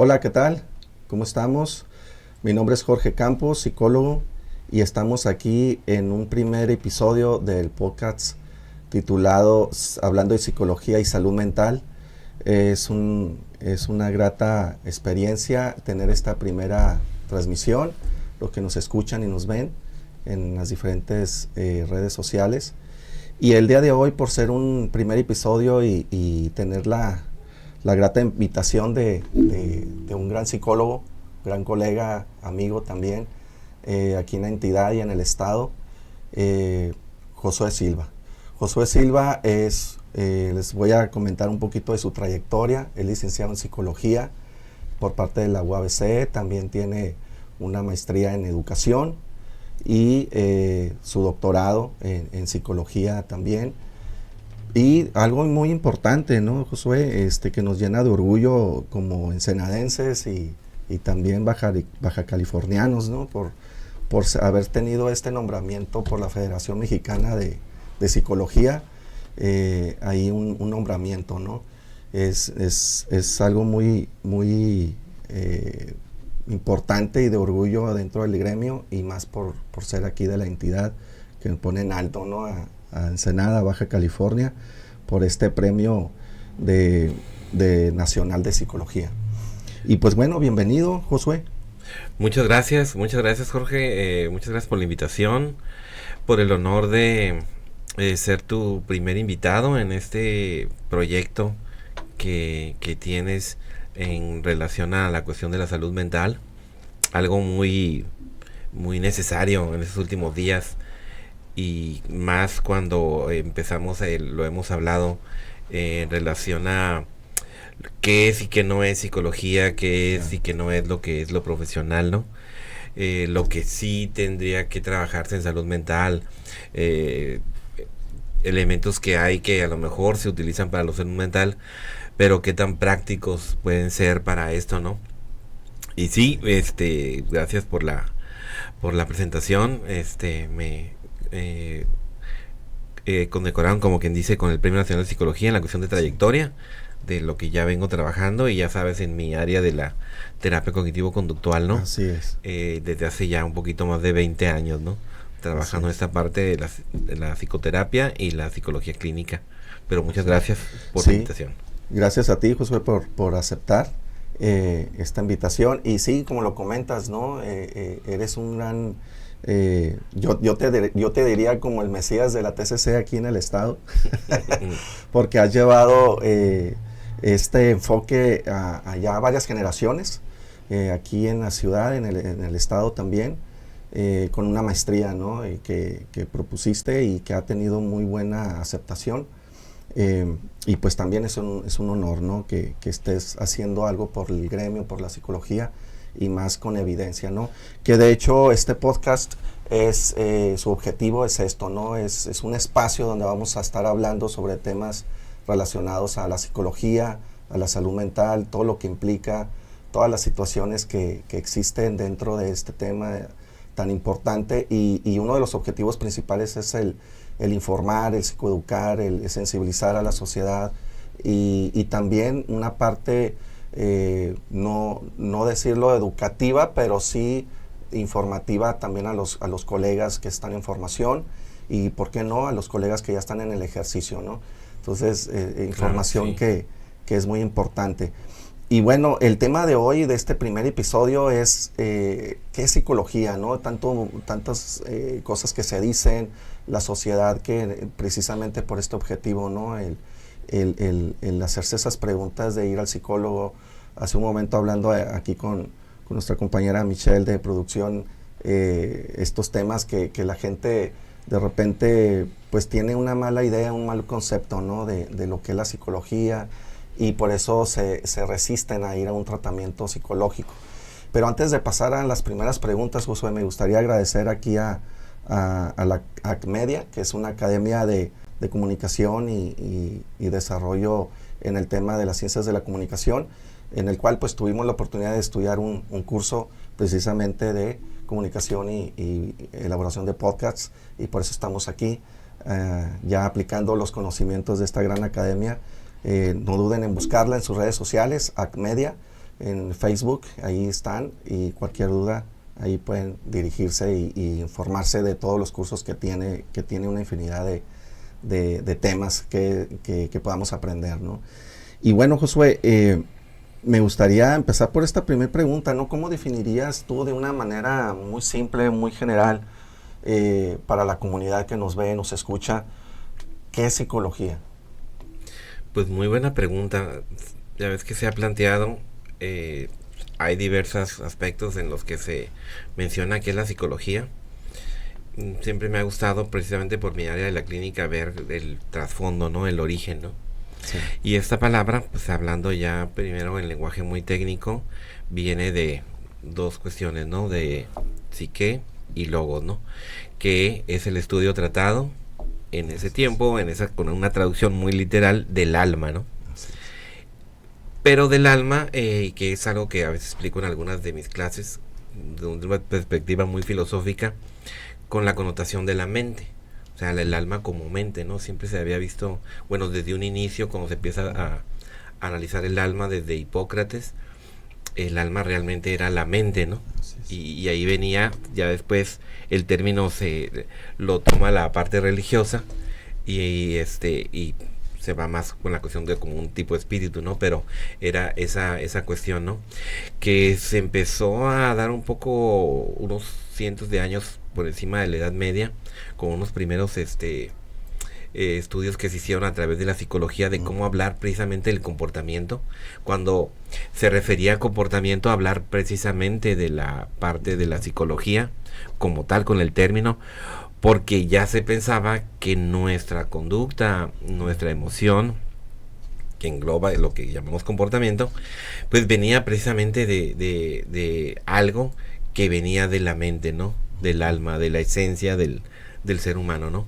Hola, ¿qué tal? ¿Cómo estamos? Mi nombre es Jorge Campos, psicólogo, y estamos aquí en un primer episodio del podcast titulado Hablando de Psicología y Salud Mental. Es una grata experiencia tener esta primera transmisión, los que nos escuchan y nos ven en las diferentes redes sociales. Y el día de hoy, por ser un primer episodio y tener la grata invitación de un gran psicólogo, gran colega, amigo también, aquí en la entidad y en el estado, Josué Silva. Josué Silva les voy a comentar un poquito de su trayectoria. Es licenciado en psicología por parte de la UABC, también tiene una maestría en educación y su doctorado en psicología también. Y algo muy importante, ¿no, Josué? Que nos llena de orgullo como ensenadenses y también baja californianos, ¿no? Por haber tenido este nombramiento por la Federación Mexicana de Psicología, ahí un nombramiento, ¿no? Es algo muy importante y de orgullo dentro del gremio, y más por ser aquí de la entidad que nos pone en alto, ¿no? A Ensenada, Baja California, por este premio de Nacional de Psicología. Y pues bueno, bienvenido, Josué. Muchas gracias Jorge, muchas gracias por la invitación, por el honor de ser tu primer invitado en este proyecto que tienes en relación a la cuestión de la salud mental, algo muy necesario en estos últimos días, y más cuando empezamos, lo hemos hablado, en relación a qué es y qué no es psicología, qué es y qué no es lo que es lo profesional, ¿no? Lo que sí tendría que trabajarse en salud mental, elementos que hay que a lo mejor se utilizan para la salud mental, pero qué tan prácticos pueden ser para esto, ¿no? Y sí, gracias por la presentación. Me condecoraron, como quien dice, con el Premio Nacional de Psicología en la cuestión de trayectoria de lo que ya vengo trabajando, y ya sabes, en mi área de la terapia cognitivo-conductual, ¿no? Así es. Desde hace ya un poquito más de 20 años, ¿no? Trabajando en esta parte de la psicoterapia y la psicología clínica. Pero muchas gracias por la invitación. Gracias a ti, Josué, por aceptar esta invitación. Y sí, como lo comentas, ¿no? Eres un gran... yo te diría como el Mesías de la TCC aquí en el estado, porque has llevado este enfoque a ya varias generaciones, aquí en la ciudad, en el estado también, con una maestría, ¿no? Que propusiste y que ha tenido muy buena aceptación. Y pues también es un honor, ¿no? Que estés haciendo algo por el gremio, por la psicología, y más con evidencia, ¿no? Que de hecho este podcast su objetivo es esto, ¿no? Es un espacio donde vamos a estar hablando sobre temas relacionados a la psicología, a la salud mental, todo lo que implica, todas las situaciones que existen dentro de este tema tan importante, y uno de los objetivos principales es el informar, el psicoeducar, el sensibilizar a la sociedad, y también una parte, no decirlo educativa, pero sí informativa también a los colegas que están en formación, y por qué no a los colegas que ya están en el ejercicio, ¿no? Entonces, información Claro, sí. que es muy importante. Y bueno, el tema de hoy, de este primer episodio, es qué es psicología, ¿no? Tantas cosas que se dicen, la sociedad que precisamente por este objetivo, ¿no? El hacerse esas preguntas de ir al psicólogo. Hace un momento hablando aquí con nuestra compañera Michelle de producción, estos temas que la gente de repente pues tiene una mala idea, un mal concepto, ¿no? De lo que es la psicología, y por eso se resisten a ir a un tratamiento psicológico. Pero antes de pasar a las primeras preguntas, Josué, me gustaría agradecer aquí a la ACMEDIA, que es una academia de comunicación y desarrollo en el tema de las ciencias de la comunicación, en el cual pues tuvimos la oportunidad de estudiar un curso precisamente de comunicación y elaboración de podcasts, y por eso estamos aquí, ya aplicando los conocimientos de esta gran academia. No duden en buscarla en sus redes sociales, ACMEDIA, en Facebook, ahí están, y cualquier duda, ahí pueden dirigirse y informarse de todos los cursos que tiene una infinidad de temas que podamos aprender, ¿no? Y bueno, Josué, me gustaría empezar por esta primera pregunta, ¿no? ¿Cómo definirías tú de una manera muy simple, muy general, para la comunidad que nos ve, nos escucha, qué es psicología? Pues muy buena pregunta. Ya ves que se ha planteado, hay diversos aspectos en los que se menciona qué es la psicología. Siempre me ha gustado, precisamente por mi área de la clínica, ver el trasfondo, ¿no? El origen, ¿no? Sí. Y esta palabra, pues hablando ya primero en lenguaje muy técnico, viene de dos cuestiones, ¿no? De psique y logos, ¿no? Que es el estudio tratado en ese tiempo, con una traducción muy literal del alma, ¿no? Pero del alma, que es algo que a veces explico en algunas de mis clases, de una perspectiva muy filosófica, con la connotación de la mente. O sea, el alma como mente, ¿no? Siempre se había visto, bueno, desde un inicio, cuando se empieza a analizar el alma desde Hipócrates, el alma realmente era la mente, ¿no? Y ahí venía, ya después el término lo toma la parte religiosa y se va más con la cuestión de como un tipo de espíritu, ¿no? Pero era esa cuestión, ¿no? Que se empezó a dar un poco unos cientos de años por encima de la Edad Media, con unos primeros estudios que se hicieron a través de la psicología de cómo hablar precisamente del comportamiento. Cuando se refería a comportamiento, hablar precisamente de la parte de la psicología como tal, con el término, porque ya se pensaba que nuestra conducta, nuestra emoción, que engloba lo que llamamos comportamiento, pues venía precisamente de algo que venía de la mente, ¿no? Del alma, de la esencia del ser humano, ¿no?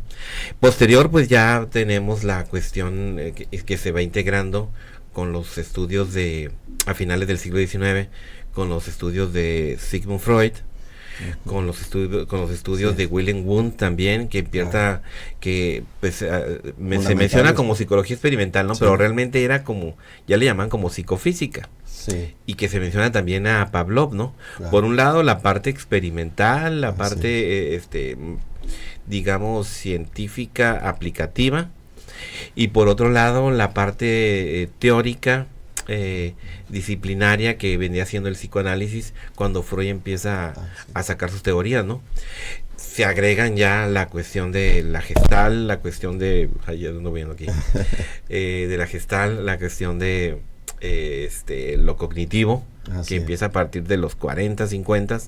Posterior, pues ya tenemos la cuestión que se va integrando con los estudios a finales del siglo XIX, con los estudios de Sigmund Freud, con los estudios de Wilhelm Wundt también, que empieza, que pues se menciona como psicología experimental, ¿no? Pero realmente era como, ya le llaman como psicofísica. Sí. Y que se menciona también a Pavlov, ¿no? Claro. Por un lado la parte experimental, la parte digamos científica aplicativa, y por otro lado la parte teórica, disciplinaria, que venía haciendo el psicoanálisis cuando Freud empieza a sacar sus teorías, ¿no? Se agregan ya la cuestión de la Gestalt, la cuestión de de la Gestalt, la cuestión de lo cognitivo, que empieza a partir de los 40, 50,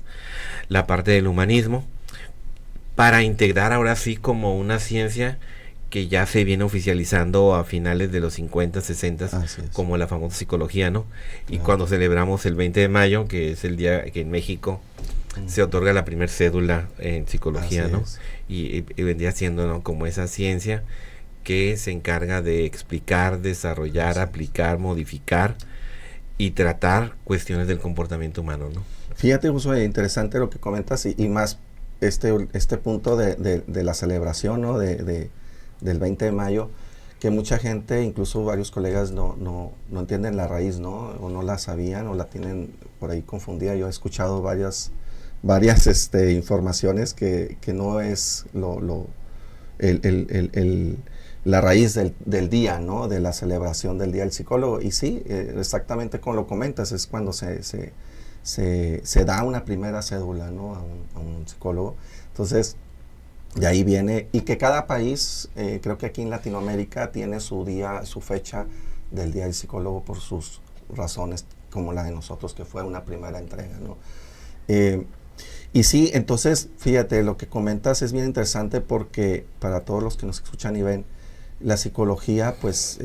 la parte del humanismo, para integrar ahora sí como una ciencia que ya se viene oficializando a finales de los 50, 60, como la famosa psicología, ¿no? Y cuando celebramos el 20 de mayo, que es el día que en México se otorga la primer cédula en psicología, ¿no? Y vendría siendo, ¿no?, como esa ciencia que se encarga de explicar, desarrollar, aplicar, modificar y tratar cuestiones del comportamiento humano, ¿no? Fíjate, Josué, interesante lo que comentas, y más este punto de la celebración, ¿no?, del 20 de mayo, que mucha gente, incluso varios colegas, no entienden la raíz, ¿no? O no la sabían, o la tienen por ahí confundida. Yo he escuchado varias informaciones que no es la raíz del día, ¿no? De la celebración del Día del Psicólogo. Y sí, exactamente como lo comentas, es cuando se da una primera cédula, ¿no?, a un psicólogo. Entonces, de ahí viene, y que cada país, creo que aquí en Latinoamérica, tiene su día, su fecha del Día del Psicólogo por sus razones, como la de nosotros, que fue una primera entrega, ¿no? Y sí, entonces, fíjate, lo que comentas es bien interesante, porque para todos los que nos escuchan y ven, la psicología, pues,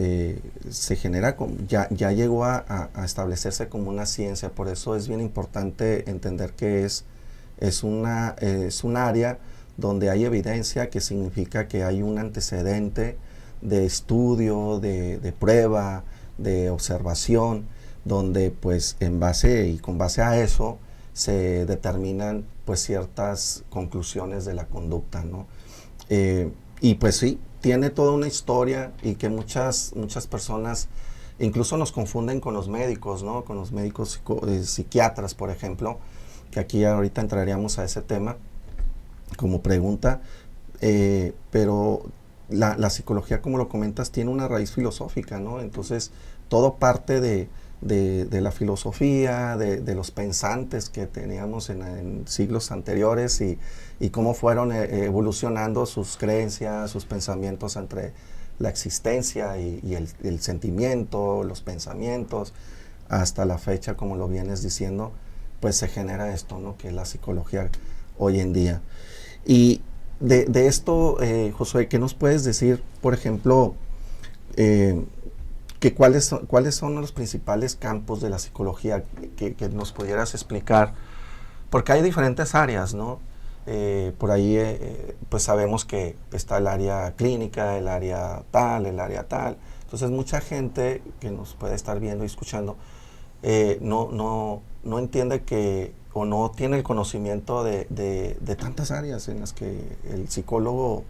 se genera, ya llegó a establecerse como una ciencia. Por eso es bien importante entender que es un área donde hay evidencia, que significa que hay un antecedente de estudio, de prueba, de observación, donde pues con base a eso se determinan pues ciertas conclusiones de la conducta, ¿no? Y pues sí, tiene toda una historia, y que muchas personas incluso nos confunden con los médicos, ¿no? Con los médicos psiquiatras, por ejemplo, que aquí ahorita entraríamos a ese tema como pregunta, pero la psicología, como lo comentas, tiene una raíz filosófica, ¿no? Entonces, todo parte de la filosofía, de los pensantes que teníamos en siglos anteriores y cómo fueron evolucionando sus creencias, sus pensamientos entre la existencia y el sentimiento, los pensamientos, hasta la fecha, como lo vienes diciendo, pues se genera esto, ¿no? Que es la psicología hoy en día. Y de esto, Josué, ¿qué nos puedes decir, por ejemplo, que cuáles son los principales campos de la psicología que nos pudieras explicar? Porque hay diferentes áreas, ¿no? Por ahí pues sabemos que está el área clínica, el área tal, el área tal. Entonces mucha gente que nos puede estar viendo y escuchando no entiende que o no tiene el conocimiento de tantas áreas en las que el psicólogo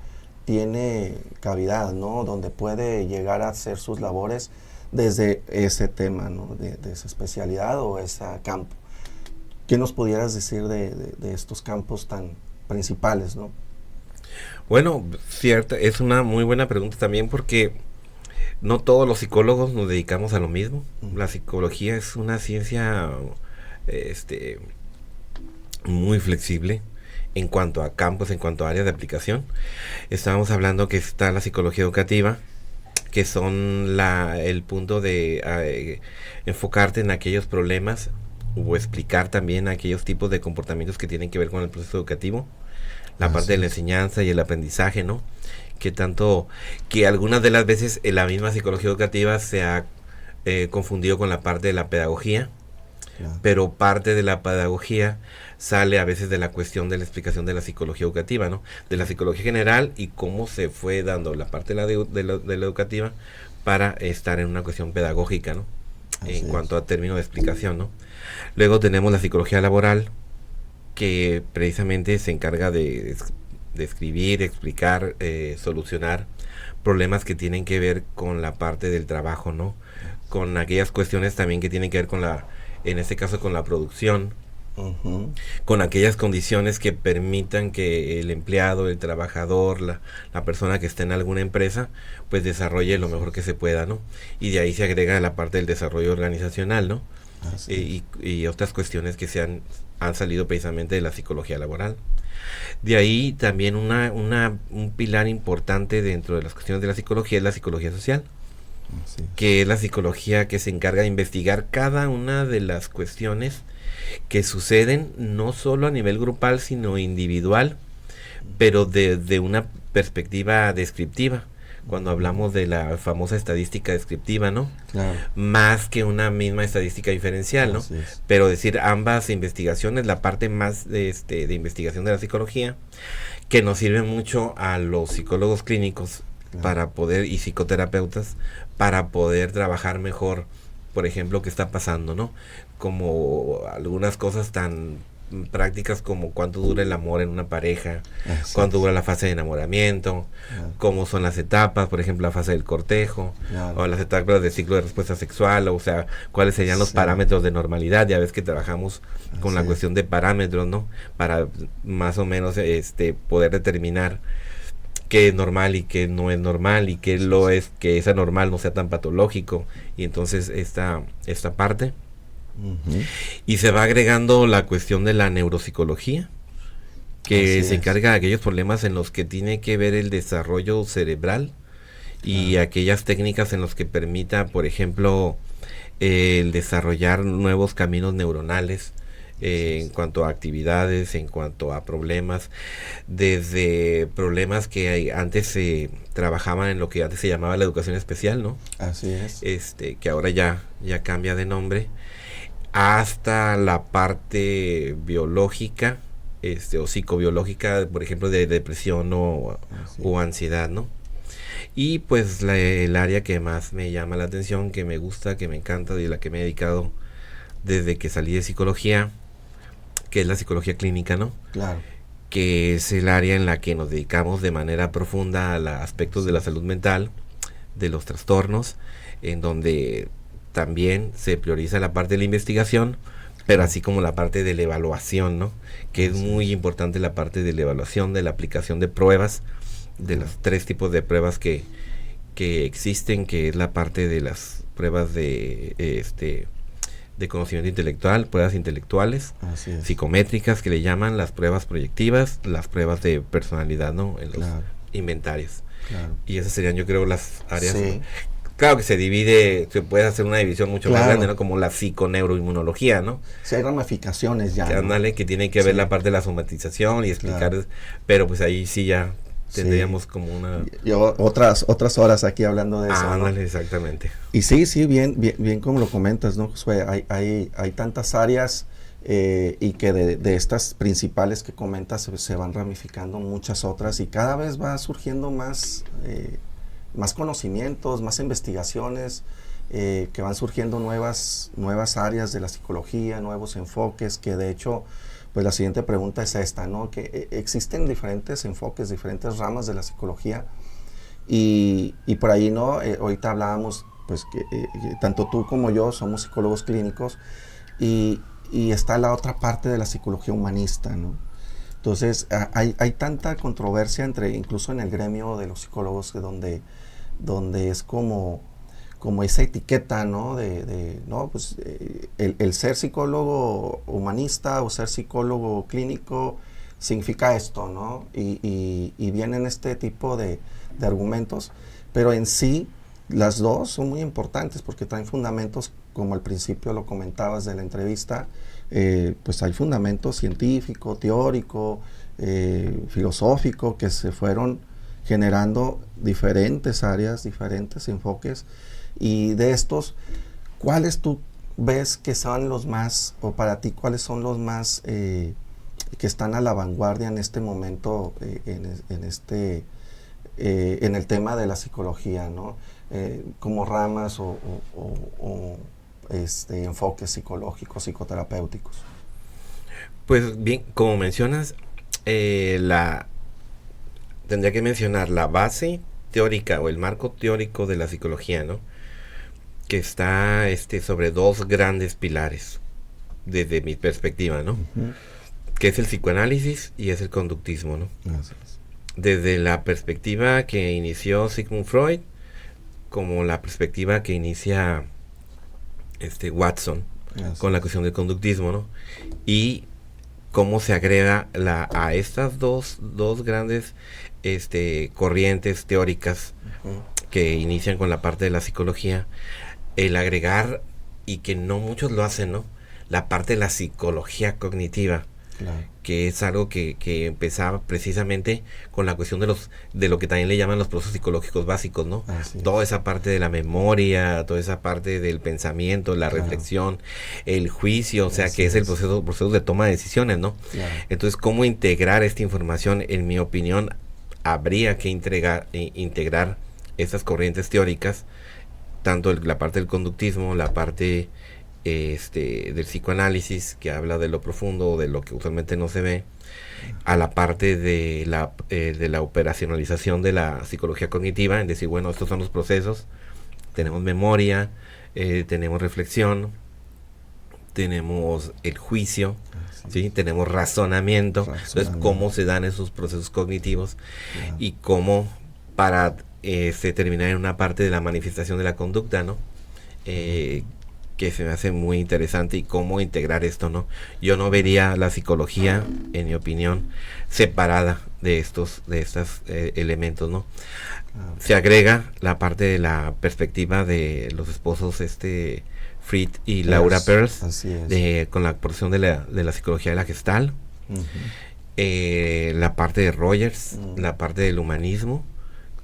tiene cavidad, ¿no? Donde puede llegar a hacer sus labores desde ese tema, ¿no? De esa especialidad o ese campo. ¿Qué nos pudieras decir de estos campos tan principales, ¿no? Bueno, cierto, es una muy buena pregunta también porque no todos los psicólogos nos dedicamos a lo mismo. La psicología es una ciencia muy flexible en cuanto a campos, en cuanto a áreas de aplicación. Estábamos hablando que está la psicología educativa, que son el punto de enfocarte en aquellos problemas o explicar también aquellos tipos de comportamientos que tienen que ver con el proceso educativo, la parte de la enseñanza y el aprendizaje, ¿no? Que algunas de las veces la misma psicología educativa se ha confundido con la parte de la pedagogía, pero parte de la pedagogía sale a veces de la cuestión de la explicación de la psicología educativa, ¿no? De la psicología general y cómo se fue dando la parte de la educativa para estar en una cuestión pedagógica, ¿no? En cuanto a términos de explicación, ¿no? Luego tenemos la psicología laboral, que precisamente se encarga de escribir, explicar, solucionar problemas que tienen que ver con la parte del trabajo, ¿no? Con aquellas cuestiones también que tienen que ver en este caso con la producción, con aquellas condiciones que permitan que el empleado, el trabajador, la persona que esté en alguna empresa, pues desarrolle lo mejor que se pueda, ¿no? Y de ahí se agrega la parte del desarrollo organizacional, ¿no? Y otras cuestiones que han salido precisamente de la psicología laboral. De ahí también un pilar importante dentro de las cuestiones de la psicología es la psicología social, que es la psicología que se encarga de investigar cada una de las cuestiones que suceden no solo a nivel grupal sino individual, pero de una perspectiva descriptiva, cuando hablamos de la famosa estadística descriptiva, ¿no? Claro. Más que una misma estadística diferencial, ¿no? Pero decir ambas investigaciones, la parte más de investigación de la psicología, que nos sirve mucho a los psicólogos clínicos para poder, y psicoterapeutas, para poder trabajar mejor, por ejemplo, qué está pasando, ¿no? Como algunas cosas tan prácticas como cuánto dura el amor en una pareja, cuánto dura la fase de enamoramiento, cómo son las etapas, por ejemplo, la fase del cortejo, o las etapas del ciclo de respuesta sexual, o sea, cuáles serían los parámetros de normalidad. Ya ves que trabajamos con la cuestión de parámetros, ¿no? Para más o menos poder determinar qué es normal y qué no es normal, y qué es que esa normal no sea tan patológico, y entonces esta parte. Y se va agregando la cuestión de la neuropsicología, que se encarga de aquellos problemas en los que tiene que ver el desarrollo cerebral y aquellas técnicas en los que permita, por ejemplo, el desarrollar nuevos caminos neuronales, en cuanto a actividades, en cuanto a problemas, desde problemas que antes se trabajaban en lo que antes se llamaba la educación especial, ¿no? Así es. Que ahora ya cambia de nombre, hasta la parte biológica, o psicobiológica, por ejemplo, de depresión o ansiedad, ¿no? Y pues el área que más me llama la atención, que me gusta, que me encanta, y la que me he dedicado desde que salí de psicología, que es la psicología clínica, ¿no? Claro. Que es el área en la que nos dedicamos de manera profunda a los aspectos de la salud mental, de los trastornos, en donde también se prioriza la parte de la investigación, pero así como la parte de la evaluación, ¿no? Que es muy importante la parte de la evaluación, de la aplicación de pruebas, de los 3 tipos de pruebas que existen, que es la parte de las pruebas de conocimiento intelectual, pruebas intelectuales, psicométricas que le llaman, las pruebas proyectivas, las pruebas de personalidad, ¿no? En los inventarios. Y esas serían, yo creo, las áreas. Sí. Claro que se divide, se puede hacer una división mucho más grande, ¿no? Como la psiconeuroinmunología, ¿no? Sí, hay ramificaciones ya. Que, que tiene que ver la parte de la somatización y explicar, pero pues ahí sí ya tendríamos como una... Yo otras horas aquí hablando de eso. Ándale, ¿no? Exactamente. Y sí, bien como lo comentas, ¿no, Josué? Hay tantas áreas y que de estas principales que comentas se van ramificando muchas otras y cada vez va surgiendo más conocimientos, más investigaciones, que van surgiendo nuevas áreas de la psicología, nuevos enfoques, que de hecho, pues la siguiente pregunta es esta, ¿no? Que existen diferentes enfoques, diferentes ramas de la psicología y por ahí, ¿no? Ahorita hablábamos, pues que tanto tú como yo somos psicólogos clínicos y está la otra parte de la psicología humanista, ¿no? Entonces, hay tanta controversia incluso en el gremio de los psicólogos, donde es como esa etiqueta, ¿no? No, pues el ser psicólogo humanista o ser psicólogo clínico significa esto, ¿no? Y vienen este tipo de argumentos, pero en sí las dos son muy importantes porque traen fundamentos, como al principio lo comentabas de la entrevista, pues hay fundamento científico, teórico, filosófico, que se fueron generando diferentes áreas, diferentes enfoques, y de estos, ¿cuáles tú ves que son los más, o para ti, cuáles son los más que están a la vanguardia en este momento, en el tema de la psicología, ¿no? Como ramas o enfoques psicológicos, psicoterapéuticos? Pues bien, como mencionas, tendría que mencionar la base teórica o el marco teórico de la psicología, ¿no? Que está sobre 2 grandes pilares, desde mi perspectiva, ¿no? Uh-huh. Que es el psicoanálisis y es el conductismo, ¿no? Gracias. Desde la perspectiva que inició Sigmund Freud, como la perspectiva que inicia Watson, gracias, con la cuestión del conductismo, ¿no? Y cómo se agrega a estas dos grandes corrientes teóricas, uh-huh, que inician con la parte de la psicología, el agregar, y que no muchos lo hacen, ¿no? La parte de la psicología cognitiva, claro, que es algo que empezaba precisamente con la cuestión de lo que también le llaman los procesos psicológicos básicos, ¿no? Toda esa parte de la memoria, toda esa parte del pensamiento, la claro, reflexión, el juicio, o sea, que es el proceso de toma de decisiones, ¿no? Claro. Entonces, ¿cómo integrar esta información? En mi opinión, habría que integrar esas corrientes teóricas, tanto la parte del conductismo, la parte del psicoanálisis, que habla de lo profundo, de lo que usualmente no se ve, a la parte de la operacionalización de la psicología cognitiva, en decir, bueno, estos son los procesos, tenemos memoria, tenemos reflexión, tenemos el juicio, ¿sí? Tenemos razonamiento. Entonces, cómo se dan esos procesos cognitivos, claro, y cómo para terminar en una parte de la manifestación de la conducta, ¿no? Que se me hace muy interesante, y cómo integrar esto, ¿no? Yo no vería la psicología, en mi opinión, separada de estos elementos, ¿no? Se agrega la parte de la perspectiva de los esposos Fried y Laura Peirce, con la porción de la psicología de la Gestalt, uh-huh, la parte de Rogers, uh-huh, la parte del humanismo,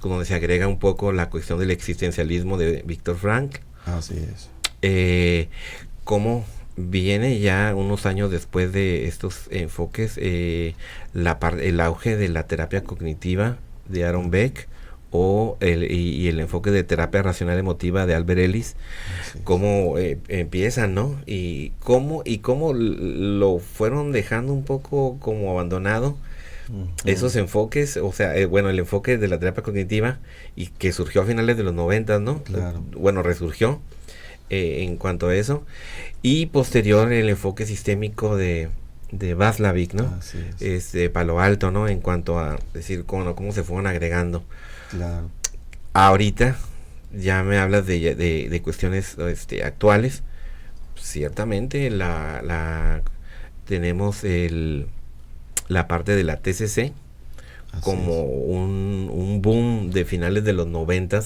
donde se agrega un poco la cuestión del existencialismo de Viktor Frankl. Así es. Cómo viene ya unos años después de estos enfoques, el auge de la terapia cognitiva de Aaron Beck, y el enfoque de terapia racional emotiva de Albert Ellis, cómo empiezan, ¿no? Y cómo lo fueron dejando un poco como abandonado, Esos enfoques, o sea, bueno, el enfoque de la terapia cognitiva y que surgió a finales de los 90, ¿no? Claro. Bueno, resurgió en cuanto a eso. Y posterior el enfoque sistémico de Václavic, ¿no? Así es. De Palo Alto, ¿no? En cuanto a decir cómo se fueron agregando. Claro. Ahorita ya me hablas de cuestiones actuales. Ciertamente tenemos la parte de la TCC Así como es. un boom de finales de los 90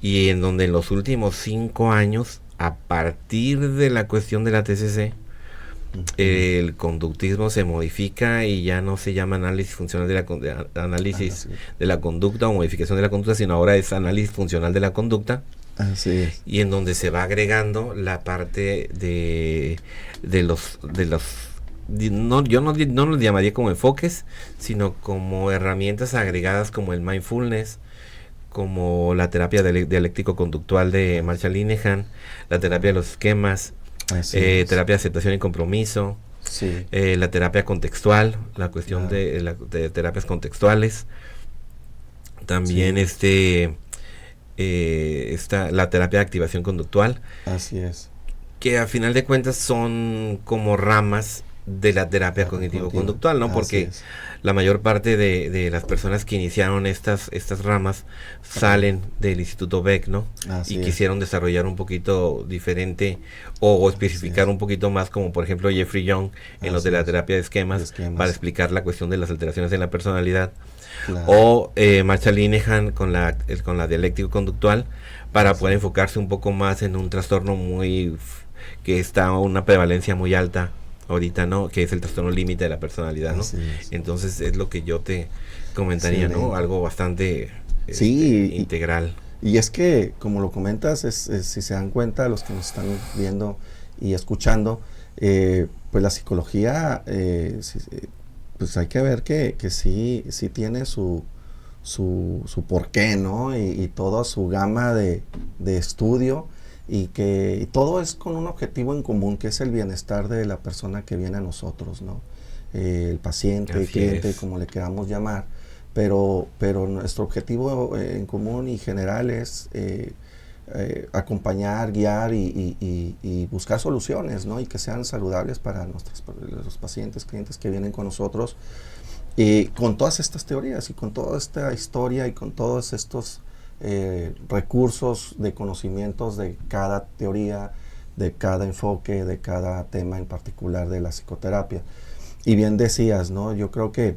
y en donde en los últimos 5 años, a partir de la cuestión de la TCC, el conductismo se modifica y ya no se llama análisis funcional análisis de la conducta o modificación de la conducta, sino ahora es análisis funcional de la conducta. Así es. Y en donde se va agregando la parte de los no, yo no los llamaría como enfoques, sino como herramientas agregadas como el mindfulness, como la terapia dialéctico-conductual de Marshall Linehan, la terapia de los esquemas, terapia de aceptación y compromiso, sí. La terapia contextual, la cuestión de terapias contextuales, también la terapia de activación conductual. Así es. Que a final de cuentas son como ramas de la terapia cognitivo-conductual, ¿no? Porque la mayor parte de las personas que iniciaron estas ramas salen del Instituto Beck, ¿no? Y quisieron desarrollar un poquito diferente o especificar un poquito más, como por ejemplo Jeffrey Young en los de la terapia de esquemas, para explicar la cuestión de las alteraciones en la personalidad. Claro. O Marshall Linehan con la dialéctico conductual para poder enfocarse un poco más en un trastorno que está a una prevalencia muy alta ahorita, ¿no? Que es el trastorno límite de la personalidad, ¿no? Entonces es lo que yo te comentaría, ¿no? Algo bastante integral. Y es que, como lo comentas, si se dan cuenta los que nos están viendo y escuchando, pues la psicología, pues hay que ver que sí tiene su porqué, ¿no? Y toda su gama de estudio, y que todo es con un objetivo en común, que es el bienestar de la persona que viene a nosotros, ¿no? El paciente, el cliente, como le queramos llamar, pero nuestro objetivo en común y general es acompañar, guiar y buscar soluciones, ¿no? Y que sean saludables para los pacientes, clientes que vienen con nosotros, y con todas estas teorías y con toda esta historia y con todos estos recursos de conocimientos de cada teoría, de cada enfoque, de cada tema en particular de la psicoterapia. Y bien decías, ¿no? Yo creo que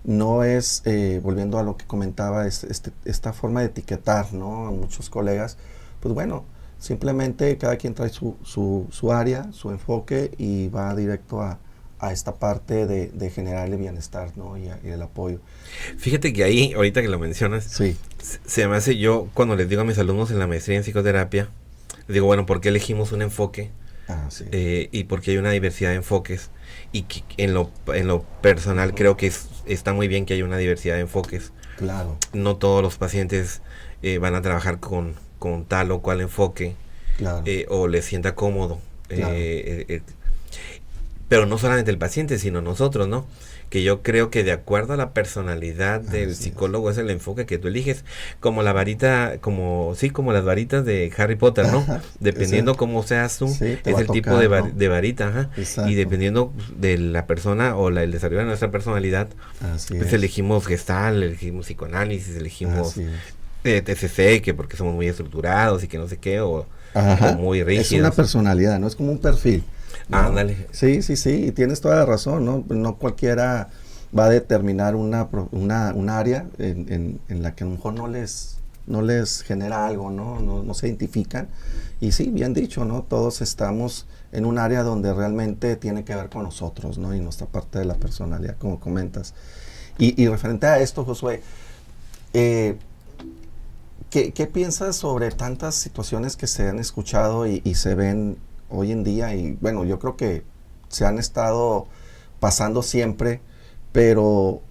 no es, volviendo a lo que comentaba, esta forma de etiquetar, ¿no? A muchos colegas, pues bueno, simplemente cada quien trae su área, su enfoque, y va directo a esta parte de generarle bienestar, ¿no? Y el apoyo. Fíjate que ahí, ahorita que lo mencionas, se me hace, yo cuando les digo a mis alumnos en la maestría en psicoterapia, les digo, bueno, ¿por qué elegimos un enfoque? Y porque hay una diversidad de enfoques, y que en lo personal creo que está muy bien que haya una diversidad de enfoques. Claro. No todos los pacientes van a trabajar con tal o cual enfoque, claro. O les sienta cómodo. Claro. Pero no solamente el paciente, sino nosotros, ¿no? Que yo creo que de acuerdo a la personalidad del psicólogo es el enfoque que tú eliges, como la varita, como las varitas de Harry Potter, ¿no? Dependiendo cómo seas tú, es el tipo de varita, y dependiendo de la persona o el desarrollo de nuestra personalidad, pues elegimos Gestalt, elegimos psicoanálisis, elegimos TCC, que porque somos muy estructurados y que no sé qué, o muy rígidos. Es una personalidad, ¿no? Es como un perfil, ¿no? Ándale. Sí, y tienes toda la razón, ¿no? No cualquiera va a determinar un área en la que a lo mejor no les genera algo, no se identifican. Y sí, bien dicho, ¿no? Todos estamos en un área donde realmente tiene que ver con nosotros, ¿no? Y nuestra parte de la personalidad, como comentas. Y referente a esto, Josué, ¿qué piensas sobre tantas situaciones que se han escuchado y se ven hoy en día? Y bueno, yo creo que se han estado pasando siempre, pero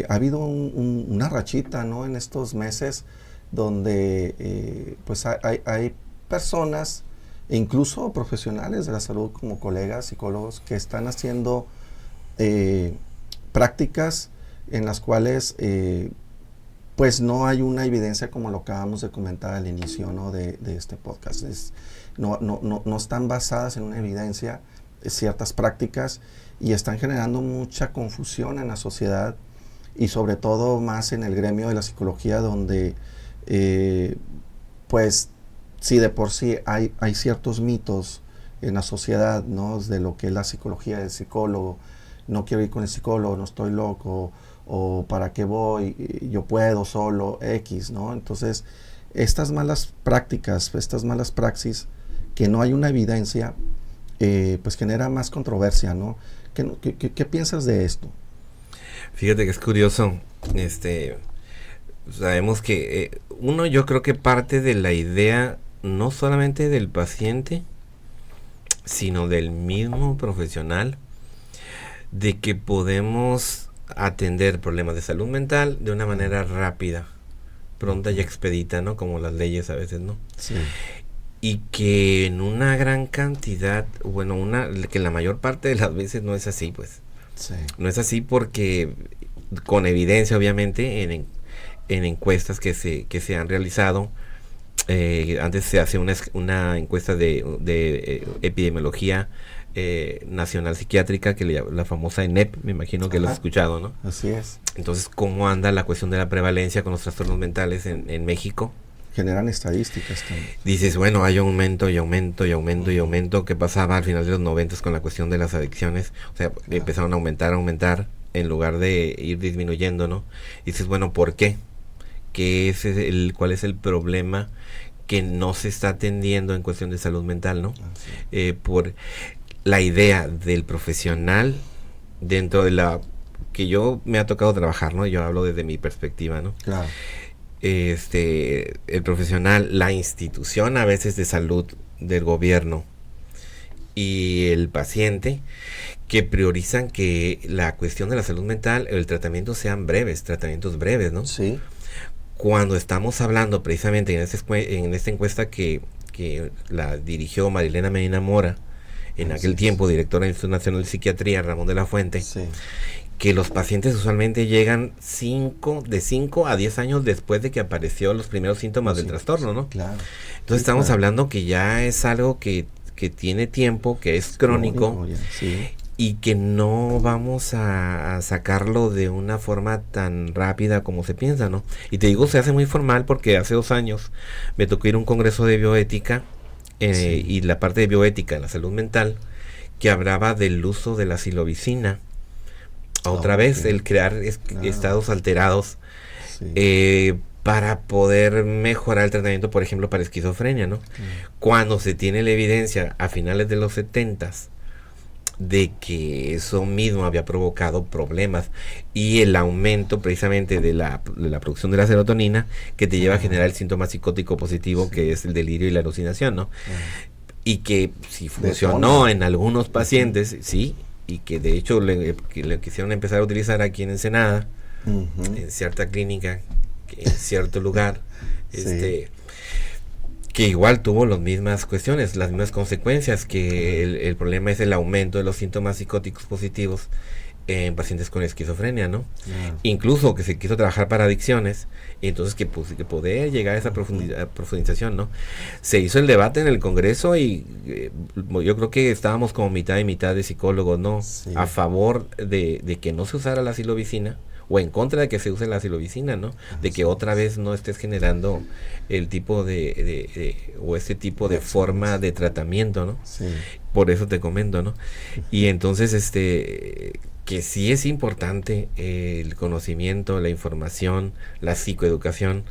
ha habido una rachita, ¿no? En estos meses donde pues hay personas, e incluso profesionales de la salud como colegas, psicólogos, que están haciendo prácticas en las cuales pues no hay una evidencia como lo acabamos de comentar al inicio, ¿no? de este podcast. No están basadas en una evidencia ciertas prácticas y están generando mucha confusión en la sociedad y sobre todo más en el gremio de la psicología, donde pues si de por sí hay ciertos mitos en la sociedad, ¿no? De lo que es la psicología del psicólogo. No quiero ir con el psicólogo, no estoy loco, o para qué voy, yo puedo solo, X, ¿no? Entonces, estas malas prácticas, estas malas praxis, que no hay una evidencia, pues genera más controversia, ¿no? ¿Qué piensas de esto? Fíjate que es curioso, sabemos que yo creo que parte de la idea no solamente del paciente, sino del mismo profesional, de que podemos atender problemas de salud mental de una manera rápida, pronta y expedita, ¿no? Como las leyes a veces, ¿no? Sí. Y que en una gran cantidad, que la mayor parte de las veces no es así, pues. Sí. No es así porque, con evidencia obviamente, en encuestas que se han realizado, antes se hace una encuesta de epidemiología nacional psiquiátrica, que la famosa ENEP, me imagino que lo has escuchado, ¿no? Así es. Entonces, ¿cómo anda la cuestión de la prevalencia con los trastornos mentales en México? Generan estadísticas también. Dices, bueno, hay aumento y aumento y aumento y aumento. ¿Qué pasaba al final de los 90 con la cuestión de las adicciones? O sea, empezaron a aumentar en lugar de ir disminuyendo, ¿no? Y dices, bueno, ¿por qué? ¿Cuál es el problema que no se está atendiendo en cuestión de salud mental, ¿no? Por la idea del profesional dentro de la que yo me ha tocado trabajar, ¿no? Yo hablo desde mi perspectiva, ¿no? Claro. El profesional, la institución a veces de salud del gobierno y el paciente, que priorizan que la cuestión de la salud mental, el tratamiento sean tratamientos breves, ¿no? Sí. Cuando estamos hablando precisamente en esta encuesta que la dirigió Marilena Medina Mora, en aquel tiempo directora del Instituto Nacional de Psiquiatría, Ramón de la Fuente, Sí. que los pacientes usualmente llegan de 5 a 10 años después de que apareció los primeros síntomas del trastorno, ¿no? Claro. Entonces estamos hablando que ya es algo que tiene tiempo, que es crónico, sí. y que no vamos a sacarlo de una forma tan rápida como se piensa, ¿no? Y te digo, se hace muy formal porque hace 2 años me tocó ir a un congreso de bioética, y la parte de bioética en la salud mental, que hablaba del uso de la psilocibina. Otra vez, el crear estados alterados, para poder mejorar el tratamiento, por ejemplo, para esquizofrenia, ¿no? Cuando se tiene la evidencia a finales de los 70s de que eso mismo había provocado problemas, y el aumento precisamente de la producción de la serotonina, que te lleva a generar el síntoma psicótico positivo, que es el delirio y la alucinación, ¿no? Y que si funcionó en algunos pacientes, sí, y que de hecho le quisieron empezar a utilizar aquí en Ensenada, en cierta clínica, en cierto lugar, que igual tuvo las mismas cuestiones, las mismas consecuencias, que el problema es el aumento de los síntomas psicóticos positivos en pacientes con esquizofrenia, ¿no? Incluso que se quiso trabajar para adicciones, y entonces que poder llegar a esa profundización, ¿no? Se hizo el debate en el Congreso, y yo creo que estábamos como mitad y mitad de psicólogos, ¿no? Sí. A favor de que no se usara la psilocibina, o en contra de que se use la psilocibina, ¿no? De que otra vez no estés generando el tipo o este tipo de forma de tratamiento, ¿no? Sí. Por eso te comento, ¿no? Y entonces, que sí es importante el conocimiento, la información, la psicoeducación,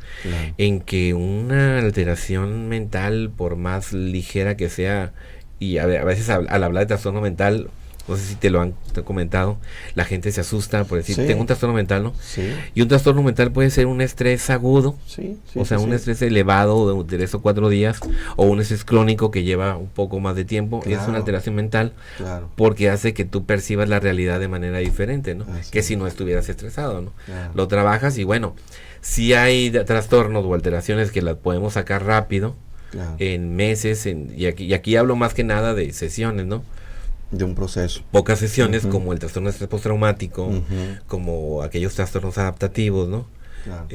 en que una alteración mental, por más ligera que sea, y a veces al hablar de trastorno mental, no sé si te lo han comentado, la gente se asusta por decir, tengo un trastorno mental, ¿no? Sí. Y un trastorno mental puede ser un estrés agudo, un estrés elevado de 3 o 4 días, o un estrés crónico que lleva un poco más de tiempo. Es una alteración mental, porque hace que tú percibas la realidad de manera diferente, ¿no? Que si no estuvieras estresado, ¿no? Lo trabajas, y bueno, si hay trastornos o alteraciones que las podemos sacar rápido, en meses, y aquí hablo más que nada de sesiones, ¿no? De un proceso. Pocas sesiones, como el trastorno de estrés postraumático, como aquellos trastornos adaptativos, ¿no? Claro.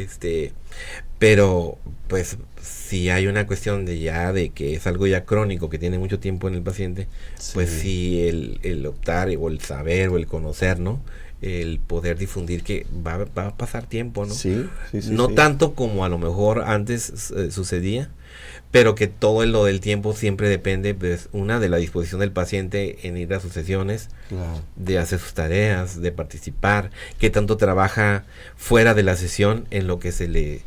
Pero pues si hay una cuestión de que es algo ya crónico, que tiene mucho tiempo en el paciente, pues sí, el optar o el saber o el conocer, ¿no? El poder difundir que va a pasar tiempo, ¿no? No tanto como a lo mejor antes sucedía, pero que todo lo del tiempo siempre depende, pues, una, de la disposición del paciente en ir a sus sesiones, de hacer sus tareas, de participar, que tanto trabaja fuera de la sesión en lo que se le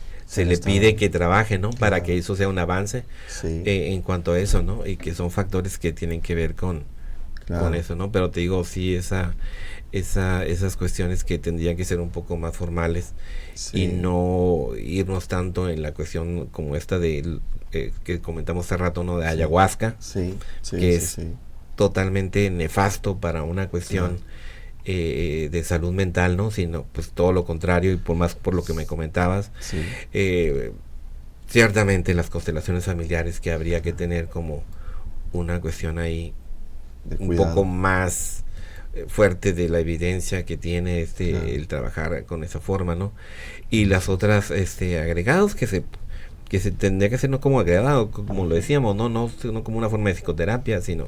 pide que trabaje, ¿no? Para que eso sea un avance en cuanto a eso, ¿no? Y que son factores que tienen que ver con eso, ¿no? Pero te digo, sí, esas cuestiones que tendrían que ser un poco más formales y no irnos tanto en la cuestión como esta de que comentamos hace rato, ¿no? De ayahuasca, que es totalmente nefasto para una cuestión de salud mental, ¿no? Sino pues todo lo contrario, y por lo que me comentabas, ciertamente las constelaciones familiares que habría que tener como una cuestión ahí un poco más fuerte de la evidencia que tiene el trabajar con esa forma, ¿no? Y las otras agregados que se tendría que hacer, no como agregado, como lo decíamos, no como una forma de psicoterapia, sino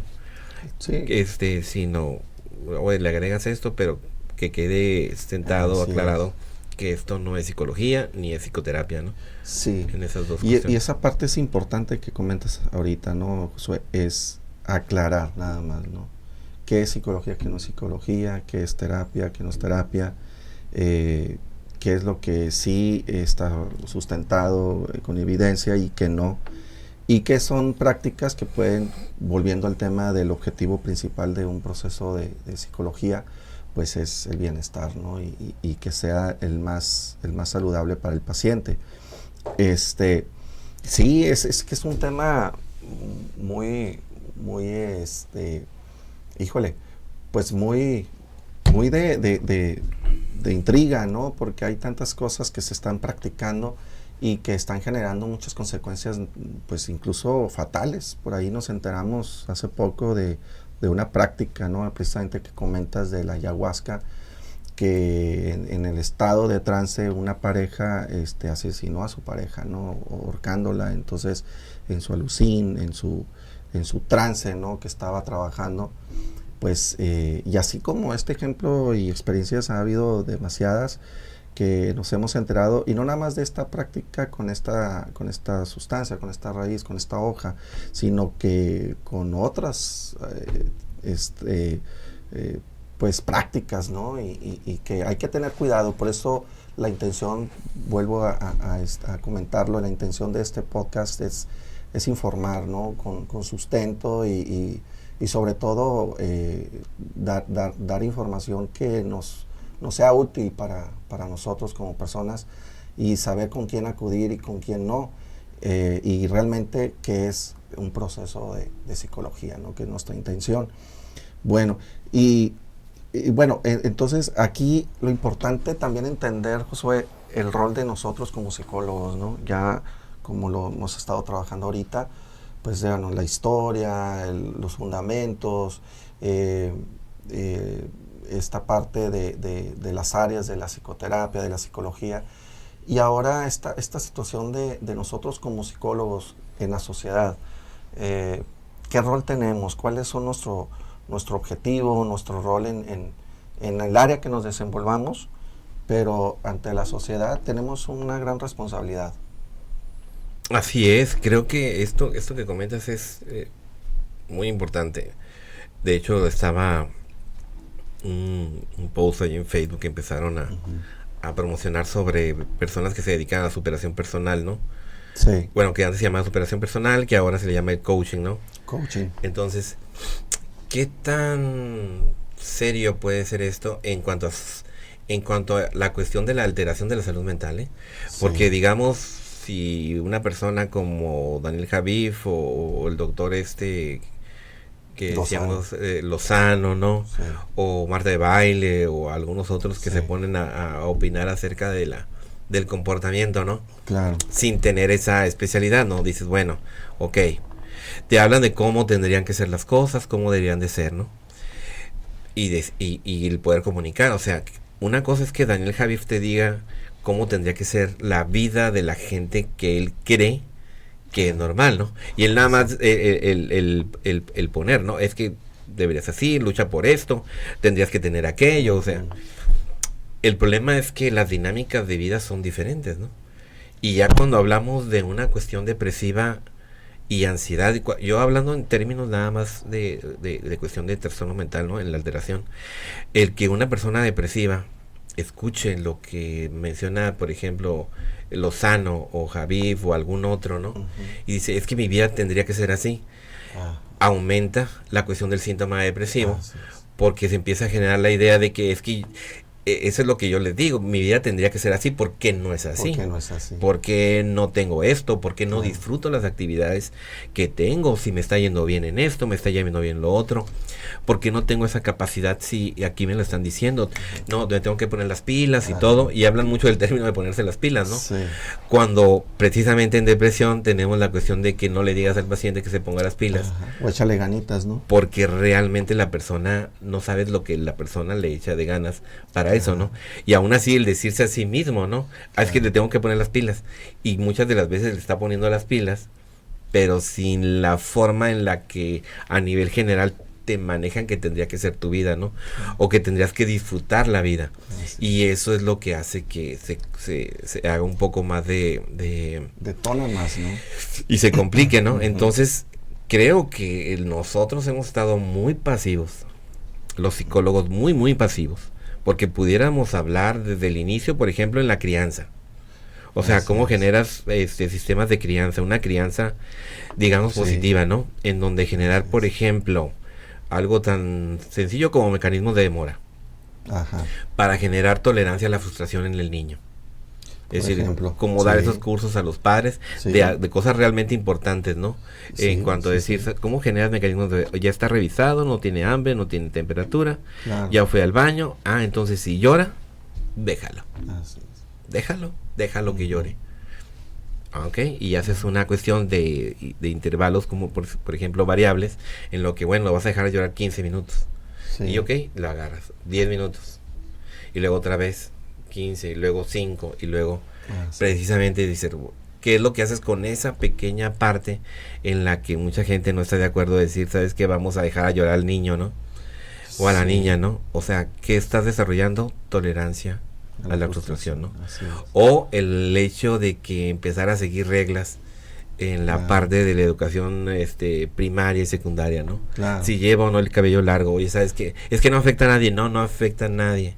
oye, le agregas esto, pero que quede sentado, aclarado, que esto no es psicología ni es psicoterapia, ¿no? Sí. En esas dos y esa parte es importante que comentas ahorita, ¿no, Josué? Es aclarar nada más, ¿no? ¿Qué es psicología, qué no es psicología? ¿Qué es terapia, qué no es terapia? ¿Qué es lo que sí está sustentado con evidencia y qué no? Y qué son prácticas que pueden, volviendo al tema del objetivo principal de un proceso de psicología, pues es el bienestar, ¿no? Y que sea el más saludable para el paciente. Sí, es que es un tema muy híjole, pues muy de intriga, ¿no? Porque hay tantas cosas que se están practicando y que están generando muchas consecuencias, pues incluso fatales. Por ahí nos enteramos hace poco de una práctica, ¿no? Precisamente que comentas de la ayahuasca, que en el estado de trance una pareja asesinó a su pareja, ¿no? Ahorcándola. Entonces, en su alucín, en su trance, ¿no? Que estaba trabajando, pues, y así como este ejemplo y experiencias ha habido demasiadas que nos hemos enterado, y no nada más de esta práctica con esta sustancia, con esta raíz, con esta hoja, sino que con otras pues prácticas, ¿no? Y que hay que tener cuidado. Por eso la intención, vuelvo a comentarlo, la intención de este podcast es informar, ¿no? Con sustento y sobre todo dar información que nos sea útil para nosotros como personas, y saber con quién acudir y con quién no, y realmente qué es un proceso de psicología, ¿no? Que es nuestra intención. Bueno, entonces aquí lo importante también entender, Josué, el rol de nosotros como psicólogos, ¿no? Ya como lo hemos estado trabajando ahorita, pues digamos, la historia, los fundamentos, esta parte de las áreas de la psicoterapia, de la psicología, y ahora esta situación de nosotros como psicólogos en la sociedad. ¿Qué rol tenemos? ¿Cuáles son nuestro objetivo, nuestro rol en el área que nos desenvolvamos? Pero ante la sociedad tenemos una gran responsabilidad. Así es, creo que esto que comentas es muy importante. De hecho, estaba un post ahí en Facebook que empezaron a promocionar sobre personas que se dedican a la superación personal, ¿no? Sí. Bueno, que antes se llamaba superación personal, que ahora se le llama el coaching, ¿no? Coaching. Entonces, ¿qué tan serio puede ser esto en cuanto a la cuestión de la alteración de la salud mental? Porque digamos, si una persona como Daniel Javif o el doctor que decíamos Lozano, ¿no? Sí. O Marta de Baile o algunos otros que se ponen a opinar acerca del comportamiento, ¿no? Claro. Sin tener esa especialidad, ¿no? Dices, bueno, ok, te hablan de cómo tendrían que ser las cosas, cómo deberían de ser, ¿no? y el poder comunicar. O sea, una cosa es que Daniel Javif te diga cómo tendría que ser la vida de la gente que él cree que es normal, ¿no? Y él nada más el poner, ¿no? Es que deberías así, lucha por esto, tendrías que tener aquello, o sea. El problema es que las dinámicas de vida son diferentes, ¿no? Y ya cuando hablamos de una cuestión depresiva y ansiedad, yo hablando en términos nada más de cuestión de trastorno mental, ¿no? En la alteración, el que una persona depresiva escuche lo que menciona, por ejemplo, Lozano o Javif o algún otro, ¿no? Y dice, es que mi vida tendría que ser así. Aumenta la cuestión del síntoma depresivo, porque se empieza a generar la idea de que es que eso es lo que yo les digo, mi vida tendría que ser así, ¿por qué no es así? ¿Por qué no es así? ¿Por qué no tengo esto? ¿Por qué no disfruto las actividades que tengo? Si me está yendo bien en esto, me está yendo bien en lo otro. ¿Por qué no tengo esa capacidad si aquí me lo están diciendo? No, me tengo que poner las pilas y todo, y hablan mucho del término de ponerse las pilas, ¿no? Sí. Cuando precisamente en depresión tenemos la cuestión de que no le digas al paciente que se ponga las pilas. O échale ganitas, ¿no? Porque realmente la persona, no sabes lo que la persona le echa de ganas para eso, ¿no? Y aún así el decirse a sí mismo, ¿no? Es que le tengo que poner las pilas. Y muchas de las veces le está poniendo las pilas, pero sin la forma en la que a nivel general te manejan que tendría que ser tu vida, ¿no? O que tendrías que disfrutar la vida. Y eso es lo que hace que se haga un poco más detona más, ¿no? Y se complique, ¿no? Entonces, creo que nosotros hemos estado muy pasivos, los psicólogos muy, muy pasivos, porque pudiéramos hablar desde el inicio, por ejemplo, en la crianza. O sea, cómo generas sistemas de crianza, una crianza, digamos, positiva, ¿no? En donde generar, por ejemplo, algo tan sencillo como mecanismos de demora. Para generar tolerancia a la frustración en el niño. Es decir, ejemplo, como dar esos cursos a los padres de cosas realmente importantes, ¿no? En cuanto a decir, ¿cómo generas mecanismos de... Ya está revisado, no tiene hambre, no tiene temperatura, ya fue al baño, entonces si llora, déjalo. Déjalo que llore. Ok, y haces una cuestión de intervalos como, por ejemplo, variables, en lo que, bueno, lo vas a dejar llorar 15 minutos. Y ok, lo agarras, 10 minutos. Y luego otra vez 15, y luego 5, y luego precisamente dices, ¿qué es lo que haces con esa pequeña parte en la que mucha gente no está de acuerdo de decir, sabes que vamos a dejar a llorar al niño, ¿no? O a la niña, ¿no? O sea, ¿qué estás desarrollando? Tolerancia a la frustración, ¿no? O el hecho de que empezar a seguir reglas en la parte de la educación primaria y secundaria, ¿no? Si lleva o no el cabello largo, oye, ¿sabes qué? Es que no afecta a nadie, no afecta a nadie.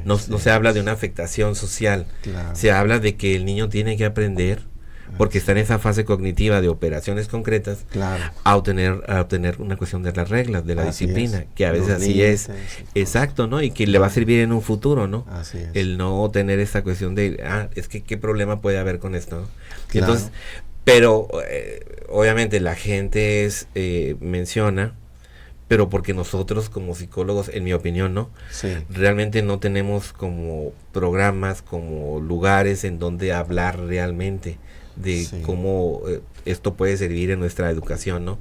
No se habla de una afectación social, se habla de que el niño tiene que aprender, porque está en esa fase cognitiva de operaciones concretas, a obtener una cuestión de las reglas, de la disciplina, que a veces así es, exacto, ¿no? Y que le va a servir en un futuro, ¿no? El no tener esa cuestión de, es que qué problema puede haber con esto, ¿no? Entonces, pero obviamente la gente menciona, pero porque nosotros como psicólogos, en mi opinión, ¿no? Realmente no tenemos como programas, como lugares en donde hablar realmente de cómo esto puede servir en nuestra educación, ¿no?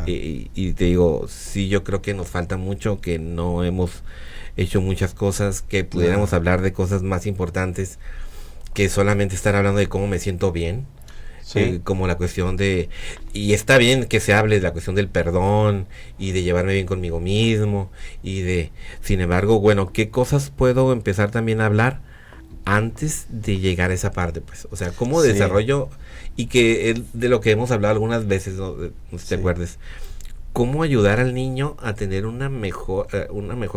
Y te digo, yo creo que nos falta mucho, que no hemos hecho muchas cosas, que pudiéramos hablar de cosas más importantes que solamente estar hablando de cómo me siento bien. Como la cuestión de, y está bien que se hable de la cuestión del perdón y de llevarme bien conmigo mismo y de, sin embargo, bueno, ¿qué cosas puedo empezar también a hablar antes de llegar a esa parte? Pues, o sea, ¿cómo desarrollo? Y que es de lo que hemos hablado algunas veces, no si te acuerdes, ¿cómo ayudar al niño a tener una mejor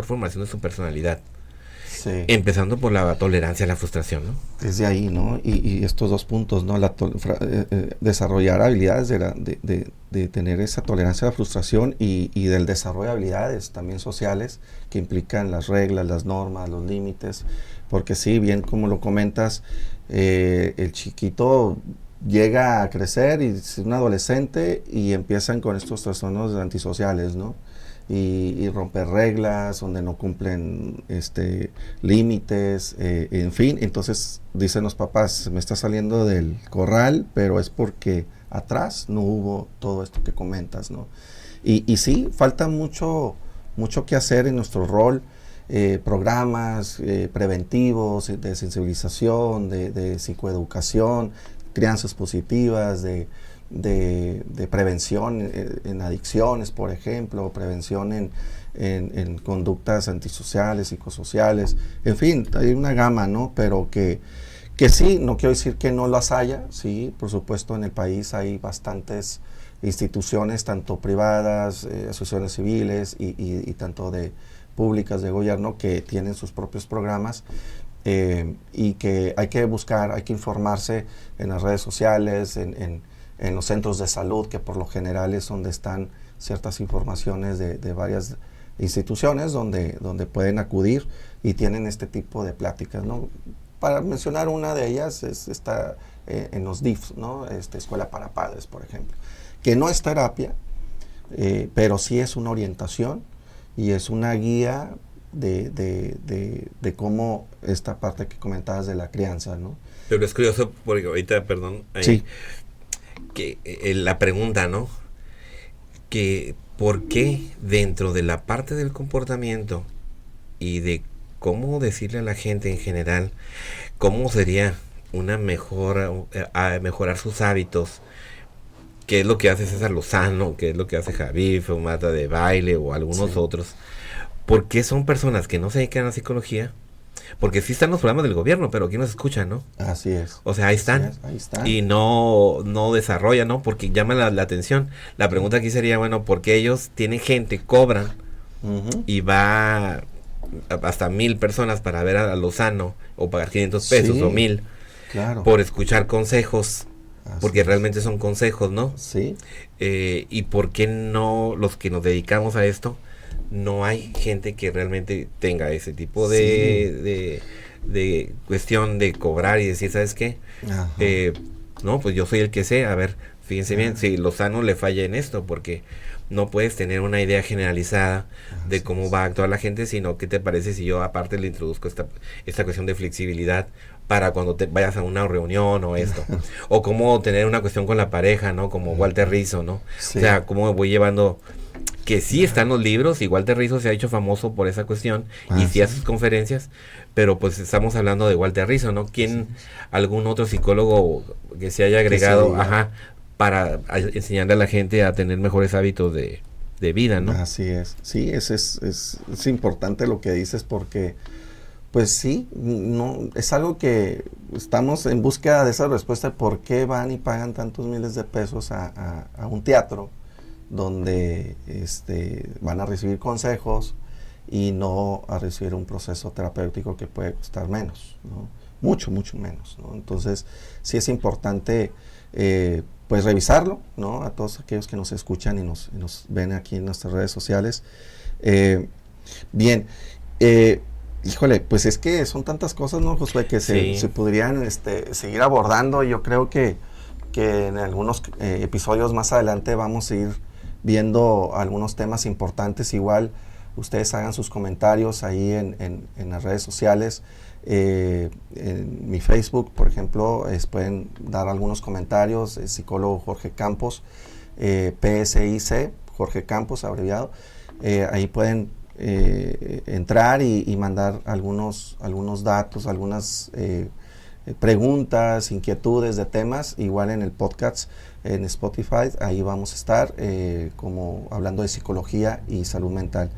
formación de su personalidad? Empezando por la tolerancia a la frustración, ¿no? Desde ahí, ¿no? Y estos dos puntos, ¿no? Desarrollar habilidades de tener esa tolerancia a la frustración y del desarrollo de habilidades también sociales que implican las reglas, las normas, los límites, porque sí, bien como lo comentas, el chiquito llega a crecer y es un adolescente y empiezan con estos trastornos antisociales, ¿no? Y romper reglas, donde no cumplen límites, en fin. Entonces dicen los papás, me está saliendo del corral, pero es porque atrás no hubo todo esto que comentas, ¿no? Y sí, falta mucho mucho que hacer en nuestro rol, programas preventivos, de sensibilización, de psicoeducación, crianzas positivas, de prevención en adicciones, por ejemplo, prevención en conductas antisociales, psicosociales, en fin, hay una gama, ¿no? Pero que sí, no quiero decir que no las haya, sí, por supuesto en el país hay bastantes instituciones, tanto privadas, asociaciones civiles y tanto de públicas de gobierno que tienen sus propios programas, y que hay que buscar, hay que informarse en las redes sociales, en los centros de salud, que por lo general es donde están ciertas informaciones de varias instituciones donde pueden acudir y tienen este tipo de pláticas, ¿no? Para mencionar una de ellas está en los DIFs, ¿no? Escuela para Padres, por ejemplo, que no es terapia, pero sí es una orientación y es una guía de cómo esta parte que comentabas de la crianza, ¿no? Pero es curioso porque ahorita, perdón, sí, que la pregunta, ¿no? Que ¿por qué dentro de la parte del comportamiento y de cómo decirle a la gente en general cómo sería una mejora, a mejorar sus hábitos, qué es lo que hace César Lozano, qué es lo que hace Javier Feumata de baile o algunos otros, por qué son personas que no se dedican a psicología? Porque sí están los programas del gobierno, pero aquí no se escuchan, ¿no? Así es. O sea, ahí están. Y no desarrollan, ¿no? Porque llama la atención. La pregunta aquí sería, bueno, porque ellos tienen gente, cobran, y va hasta 1,000 personas para ver a Lozano, o pagar 500 pesos o 1,000, claro, por escuchar consejos, porque realmente son consejos, ¿no? Sí. Y por qué no los que nos dedicamos a esto, no hay gente que realmente tenga ese tipo de cuestión de cobrar y decir, ¿sabes qué? No, pues yo soy el que sé, a ver, fíjense bien, si Lozano le falla en esto, porque no puedes tener una idea generalizada de cómo va a actuar la gente, sino qué te parece si yo aparte le introduzco esta cuestión de flexibilidad para cuando te vayas a una reunión o esto, o cómo tener una cuestión con la pareja, ¿no? Como Walter Rizzo, ¿no? O sea, cómo voy llevando, que sí están los libros, y Walter Rizzo se ha hecho famoso por esa cuestión, y sí hace sus conferencias, pero pues estamos hablando de Walter Rizzo, ¿no? ¿Quién, algún otro psicólogo que se haya agregado, para enseñarle a la gente a tener mejores hábitos de vida, ¿no? Así es. Sí, es importante lo que dices, porque pues sí, no, es algo que estamos en búsqueda de esa respuesta de por qué van y pagan tantos miles de pesos a un teatro donde van a recibir consejos y no a recibir un proceso terapéutico que puede costar menos, ¿no? Mucho, mucho menos, ¿no? Entonces, sí es importante pues revisarlo, ¿no? A todos aquellos que nos escuchan y nos ven aquí en nuestras redes sociales. Bien, híjole, pues es que son tantas cosas, ¿no, Josué? Que se podrían seguir abordando. Yo creo que en algunos episodios más adelante vamos a ir viendo algunos temas importantes. Igual ustedes hagan sus comentarios ahí en las redes sociales. En mi Facebook, por ejemplo, pueden dar algunos comentarios. El psicólogo Jorge Campos, PSIC, Jorge Campos, abreviado. Ahí pueden entrar y mandar algunos datos, algunas preguntas, inquietudes de temas. Igual en el podcast en Spotify, ahí vamos a estar como hablando de psicología y salud mental,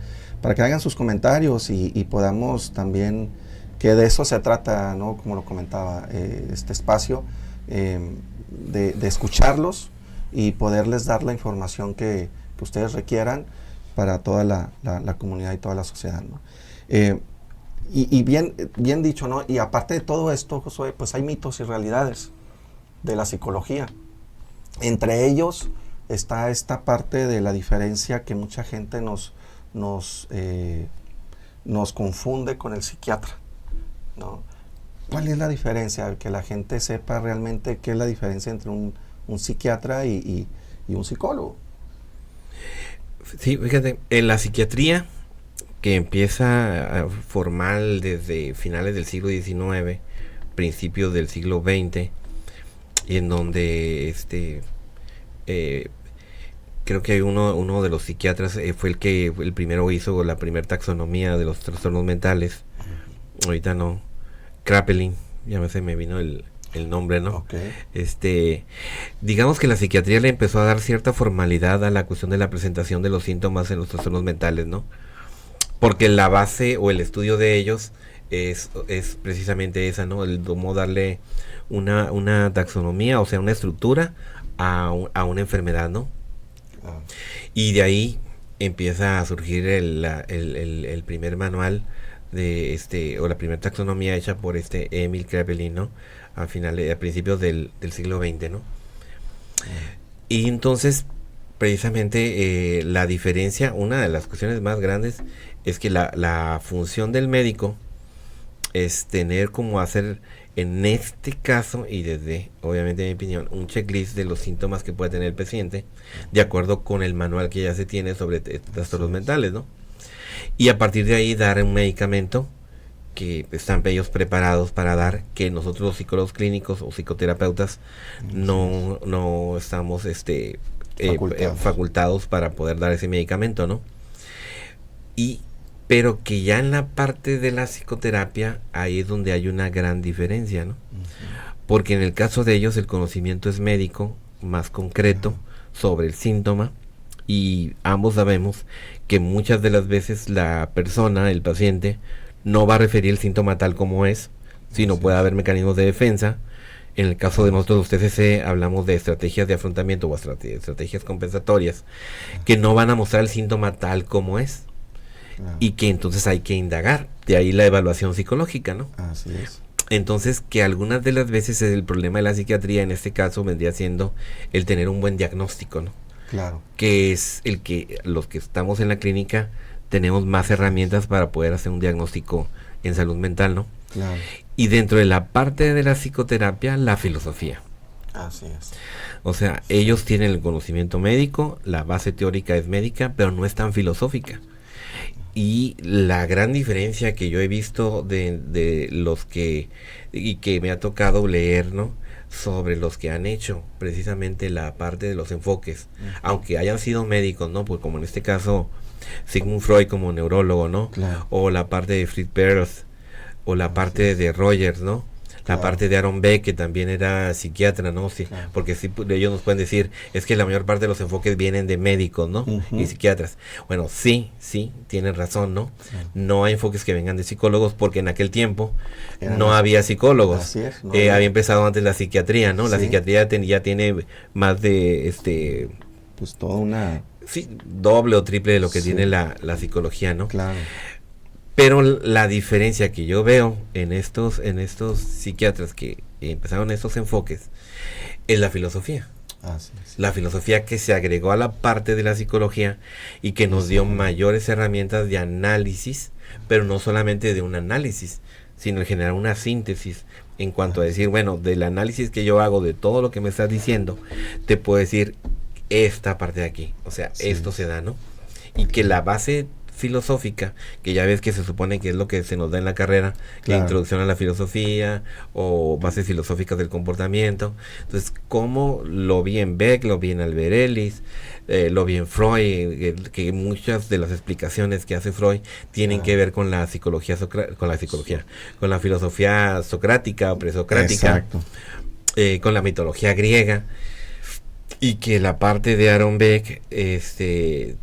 para que hagan sus comentarios y podamos también, que de eso se trata, ¿no? Como lo comentaba, este espacio, de escucharlos y poderles dar la información que ustedes requieran para toda la comunidad y toda la sociedad, ¿no? Y bien dicho, ¿no? Y aparte de todo esto, Josué, pues hay mitos y realidades de la psicología. Entre ellos está esta parte de la diferencia que mucha gente nos confunde con el psiquiatra, ¿no? ¿Cuál es la diferencia? Que la gente sepa realmente qué es la diferencia entre un psiquiatra y un psicólogo. Sí, fíjate, en la psiquiatría, que empieza formal desde finales del siglo XIX, principios del siglo XX, y en donde creo que uno de los psiquiatras fue el primero hizo la primera taxonomía de los trastornos mentales. Ahorita no, Kraepelin, ya se me vino el nombre, ¿no? Okay. Digamos que la psiquiatría le empezó a dar cierta formalidad a la cuestión de la presentación de los síntomas en los trastornos mentales, ¿no? Porque la base o el estudio de ellos es precisamente esa, ¿no? El cómo darle una taxonomía, o sea, una estructura a una enfermedad, ¿no? Y de ahí empieza a surgir el primer manual de o la primera taxonomía hecha por Emil Kraepelin, ¿no? A principios del siglo XX, ¿no? Y entonces, precisamente, la diferencia, una de las cuestiones más grandes, es que la función del médico es tener como hacer, en este caso, y desde, obviamente, mi opinión, un checklist de los síntomas que puede tener el paciente, de acuerdo con el manual que ya se tiene sobre trastornos mentales, ¿no? Y a partir de ahí dar un medicamento que están ellos preparados para dar, que nosotros los psicólogos clínicos o psicoterapeutas no estamos facultados para poder dar ese medicamento, ¿no? Pero que ya en la parte de la psicoterapia, ahí es donde hay una gran diferencia, ¿no? Porque en el caso de ellos el conocimiento es médico, más concreto, sobre el síntoma, y ambos sabemos que muchas de las veces la persona, el paciente, no va a referir el síntoma tal como es, sino puede haber mecanismos de defensa. En el caso de nosotros, TCC, hablamos de estrategias de afrontamiento o estrategias compensatorias, que no van a mostrar el síntoma tal como es. Y que entonces hay que indagar, de ahí la evaluación psicológica, ¿no? Así es. Entonces, que algunas de las veces el problema de la psiquiatría, en este caso, vendría siendo el tener un buen diagnóstico, ¿no? Claro. Que es el que los que estamos en la clínica tenemos más herramientas para poder hacer un diagnóstico en salud mental, ¿no? Claro. Y dentro de la parte de la psicoterapia, la filosofía. Así es. O sea, ellos tienen el conocimiento médico, la base teórica es médica, pero no es tan filosófica. Y la gran diferencia que yo he visto de los que me ha tocado leer, ¿no? Sobre los que han hecho precisamente la parte de los enfoques, aunque hayan sido médicos, ¿no? Pues como en este caso Sigmund Freud como neurólogo, ¿no? Claro. O la parte de Fritz Perls, o la parte de Rogers, ¿no? La parte de Aaron Beck, que también era psiquiatra, ¿no? Sí, porque sí, ellos nos pueden decir, es que la mayor parte de los enfoques vienen de médicos, ¿no? Y psiquiatras. Bueno, sí, tienen razón, ¿no? No hay enfoques que vengan de psicólogos, porque en aquel tiempo no había psicólogos. Así es, había empezado antes la psiquiatría, ¿no? La psiquiatría ya tiene más de... pues toda una... Sí, doble o triple de lo que tiene la psicología, ¿no? Claro. Pero la diferencia que yo veo en estos psiquiatras que empezaron estos enfoques es la filosofía. Así es. La filosofía que se agregó a la parte de la psicología y que nos dio mayores herramientas de análisis, pero no solamente de un análisis, sino en generar una síntesis en cuanto a decir, bueno, del análisis que yo hago de todo lo que me estás diciendo, te puedo decir esta parte de aquí, o sea, esto se da, ¿no? Y que la base filosófica, que ya ves que se supone que es lo que se nos da en la carrera, la introducción a la filosofía o bases filosóficas del comportamiento. Entonces, como lo vi en Beck, lo vi en Albert Ellis, lo vi en Freud, que muchas de las explicaciones que hace Freud tienen que ver con la psicología, con la filosofía socrática o presocrática, con la mitología griega. Y que la parte de Aaron Beck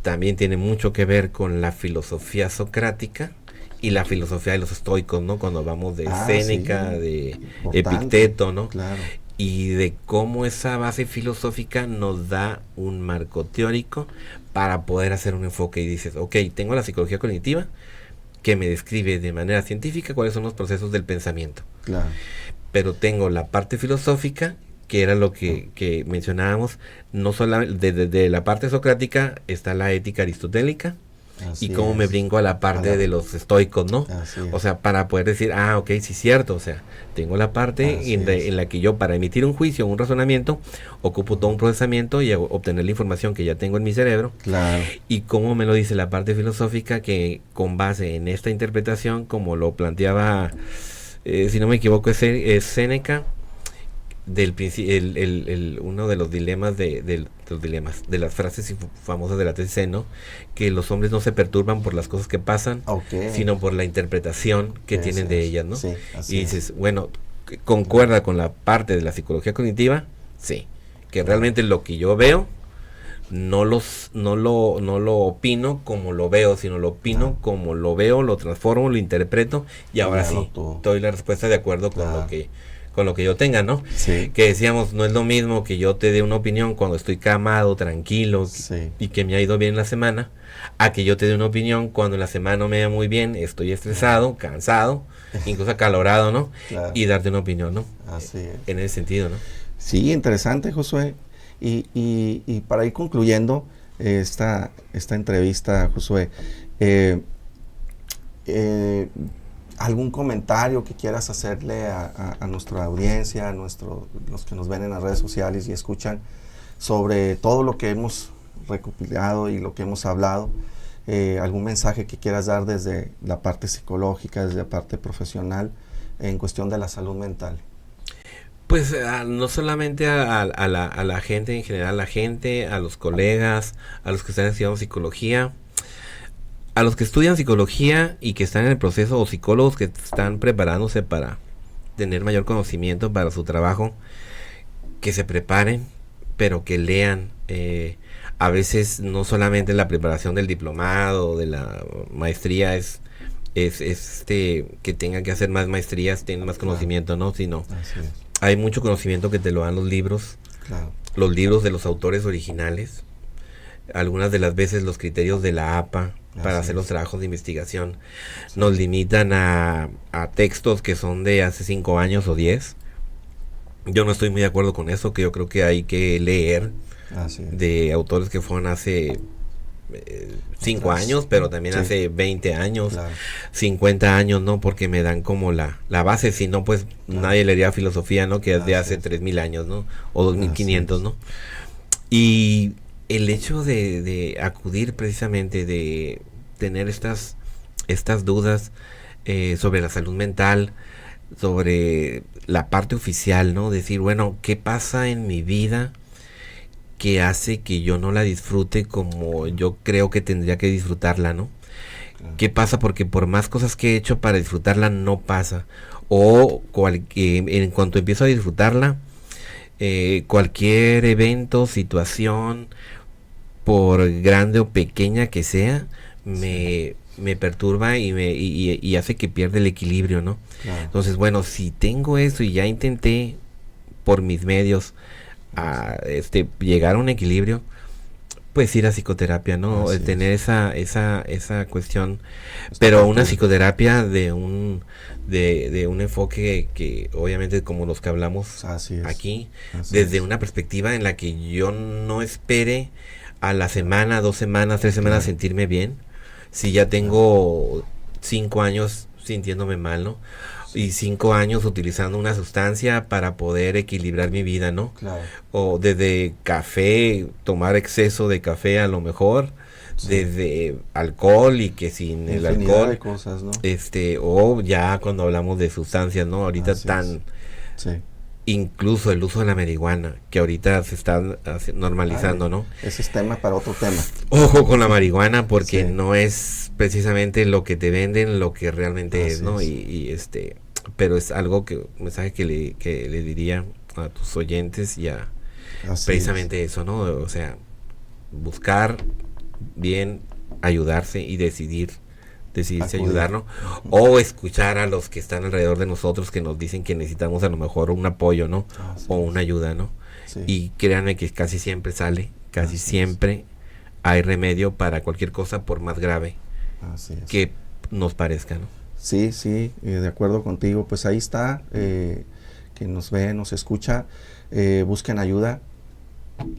también tiene mucho que ver con la filosofía socrática y la filosofía de los estoicos, ¿no? Cuando hablamos de Séneca, de Epicteto, ¿no? Claro. Y de cómo esa base filosófica nos da un marco teórico para poder hacer un enfoque y dices, ok, tengo la psicología cognitiva que me describe de manera científica cuáles son los procesos del pensamiento. Claro. Pero tengo la parte filosófica, que era lo que mencionábamos, no solamente de la parte socrática está la ética aristotélica. Así y cómo me brinco a la parte de los estoicos, ¿no? O sea, para poder decir, ok, sí es cierto, o sea, tengo la parte en la que yo para emitir un juicio, un razonamiento, ocupo todo un procesamiento y obtener la información que ya tengo en mi cerebro. Claro. Y cómo me lo dice la parte filosófica, que con base en esta interpretación, como lo planteaba, si no me equivoco, es Séneca, uno de los dilemas de las frases famosas de la TCC, ¿no? Que los hombres no se perturban por las cosas que pasan, sino por la interpretación que tienen de ellas, ¿no? Sí, y dices, bueno, concuerda con la parte de la psicología cognitiva, sí, que realmente lo que yo veo no lo opino como lo veo, sino lo opino como lo veo, lo transformo, lo interpreto y ahora sí doy la respuesta de acuerdo con lo que yo tenga, ¿no? Sí. Que decíamos, no es lo mismo que yo te dé una opinión cuando estoy calmado, tranquilo y que me ha ido bien la semana, a que yo te dé una opinión cuando en la semana no me va muy bien, estoy estresado, cansado, incluso acalorado, ¿no? Claro. Y darte una opinión, ¿no? Así es. En ese sentido, ¿no? Sí, interesante, Josué. Y para ir concluyendo esta entrevista, Josué, ¿algún comentario que quieras hacerle a nuestra audiencia, los que nos ven en las redes sociales y escuchan sobre todo lo que hemos recopilado y lo que hemos hablado? ¿Algún mensaje que quieras dar desde la parte psicológica, desde la parte profesional en cuestión de la salud mental? Pues no solamente a la gente en general, a los colegas, a los que están estudiando psicología, a los que estudian psicología y que están en el proceso, o psicólogos que están preparándose para tener mayor conocimiento para su trabajo, que se preparen, pero que lean. A veces no solamente la preparación del diplomado o de la maestría es que tengan que hacer más maestrías, tienen más conocimiento, ¿no? Sino hay mucho conocimiento que te lo dan los libros, los libros de los autores originales, algunas de las veces los criterios de la APA para hacer los trabajos de investigación nos limitan a textos que son de hace 5 años o 10. Yo no estoy muy de acuerdo con eso, que yo creo que hay que leer de autores que fueron hace 5 años, pero también hace 20 años, 50 años, ¿no? Porque me dan como la base, si no, pues nadie leería filosofía, ¿no? Que es de hace 3000 años, ¿no? O 2500, ¿no? Y el hecho de acudir precisamente, de tener estas dudas sobre la salud mental, sobre la parte oficial, ¿no? Decir, bueno, ¿qué pasa en mi vida que hace que yo no la disfrute como yo creo que tendría que disfrutarla, ¿no? ¿Qué pasa? Porque por más cosas que he hecho para disfrutarla no pasa. O en cuanto empiezo a disfrutarla, cualquier evento, situación, por grande o pequeña que sea, me perturba y hace que pierda el equilibrio, ¿no? Entonces, bueno, si tengo eso y ya intenté por mis medios llegar a un equilibrio, pues ir a psicoterapia, ¿no? Tener esa cuestión, pero una psicoterapia de un enfoque que obviamente como los que hablamos aquí, desde una perspectiva en la que yo no espere a la semana, 2 semanas, 3 semanas sentirme bien, si ya tengo 5 años sintiéndome mal, ¿no? Y 5 años utilizando una sustancia para poder equilibrar mi vida, ¿no? O desde café, tomar exceso de café a lo mejor, desde alcohol y que sin el alcohol de cosas, ¿no? O ya cuando hablamos de sustancias, ¿no? Ahorita incluso el uso de la marihuana, que ahorita se está normalizando, ¿no? Ese es tema para otro tema. Ojo con la marihuana, porque no es precisamente lo que te venden, lo que realmente es, ¿no? Pero es algo un mensaje que le diría a tus oyentes y a precisamente eso, ¿no? O sea, buscar bien, ayudarse y decidirse ayudar, ¿no? O escuchar a los que están alrededor de nosotros que nos dicen que necesitamos a lo mejor un apoyo, ¿no? O una ayuda, ¿no? Y créanme que casi siempre siempre hay remedio para cualquier cosa, por más grave que nos parezca, ¿no? Sí, de acuerdo contigo. Pues ahí está, que nos ve, nos escucha, busquen ayuda.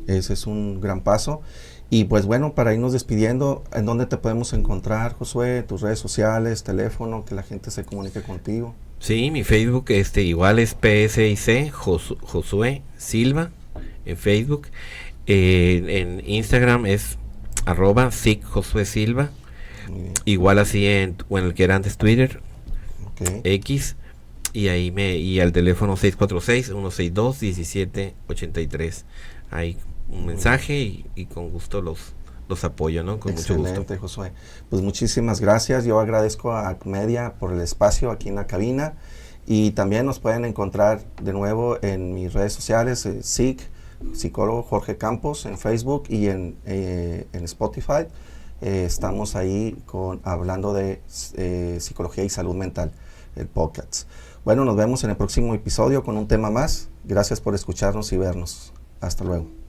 Ese es un gran paso. Y pues bueno, para irnos despidiendo, ¿en dónde te podemos encontrar, Josué? Tus redes sociales, teléfono, que la gente se comunique contigo. Sí, mi Facebook igual es PSIC, Josué Silva, en Facebook. En Instagram es @SIC Josué Silva. Igual así en el que era antes Twitter, X. y ahí y al teléfono 646-162-1783. Ahí un mensaje y con gusto los apoyo, ¿no? Con mucho gusto. Excelente, Josué. Pues muchísimas gracias. Yo agradezco a Media por el espacio aquí en la cabina, y también nos pueden encontrar de nuevo en mis redes sociales, psicólogo Jorge Campos en Facebook y en Spotify. Estamos ahí hablando de psicología y salud mental, el podcast. Bueno, nos vemos en el próximo episodio con un tema más. Gracias por escucharnos y vernos. Hasta luego.